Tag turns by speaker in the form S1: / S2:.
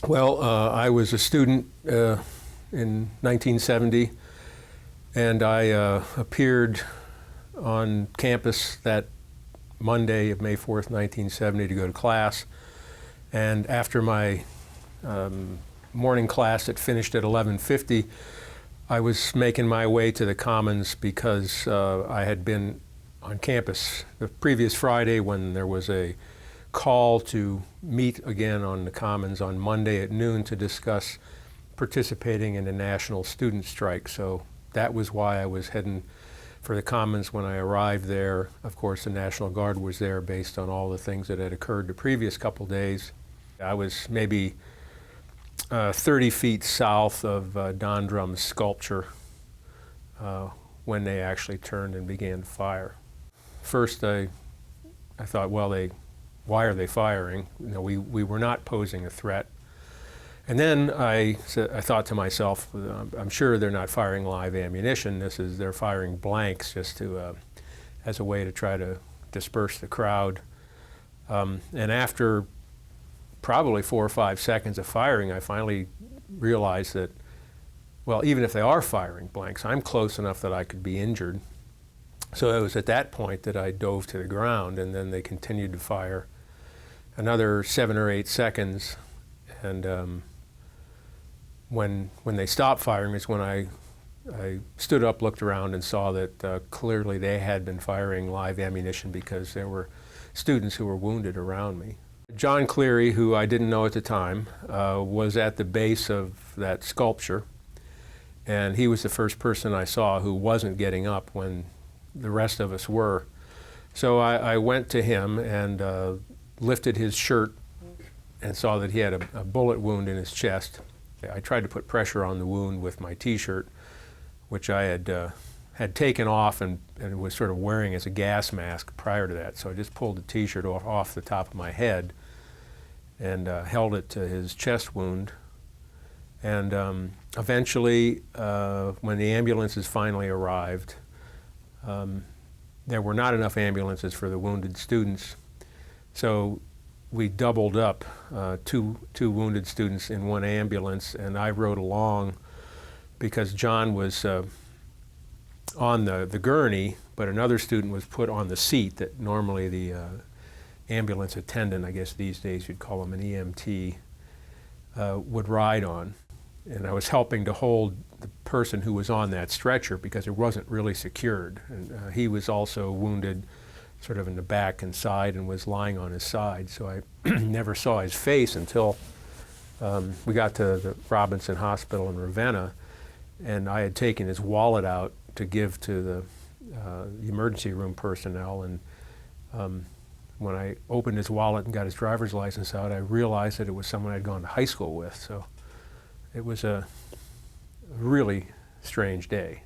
S1: Well, I was a student in 1970, and I appeared on campus that Monday of May 4th, 1970 to go to class. And after my morning class that finished at 11:50, I was making my way to the Commons because I had been on campus the previous Friday when there was a call to meet again on the Commons on Monday at noon to discuss participating in a national student strike. So that was why I was heading for the Commons when I arrived there. Of course, the National Guard was there based on all the things that had occurred the previous couple days. I was maybe 30 feet south of Don Drum's sculpture when they actually turned and began to fire. First, I thought, well, why are they firing? You know, we were not posing a threat. And then I thought to myself, I'm sure they're not firing live ammunition. They're firing blanks just to, as a way to try to disperse the crowd. And after probably 4 or 5 seconds of firing, I finally realized that, well, even if they are firing blanks, I'm close enough that I could be injured. So it was at that point that I dove to the ground, and then they continued to fire another 7 or 8 seconds. And when they stopped firing is when I stood up, looked around, and saw that clearly they had been firing live ammunition because there were students who were wounded around me. John Cleary, who I didn't know at the time, was at the base of that sculpture, and he was the first person I saw who wasn't getting up when the rest of us were. So I went to him and lifted his shirt and saw that he had a bullet wound in his chest. I tried to put pressure on the wound with my T-shirt, which I had taken off and was sort of wearing as a gas mask prior to that. So I just pulled the T-shirt off the top of my head and held it to his chest wound. And eventually, when the ambulances finally arrived, there were not enough ambulances for the wounded students. So we doubled up two wounded students in one ambulance, and I rode along because John was on the gurney, but another student was put on the seat that normally the ambulance attendant, I guess these days you'd call him an EMT, would ride on. And I was helping to hold the person who was on that stretcher because it wasn't really secured. And he was also wounded sort of in the back and side and was lying on his side. So I never saw his face until we got to the Robinson Hospital in Ravenna, and I had taken his wallet out to give to the emergency room personnel. And when I opened his wallet and got his driver's license out, I realized that it was someone I'd gone to high school with. So it was a really strange day.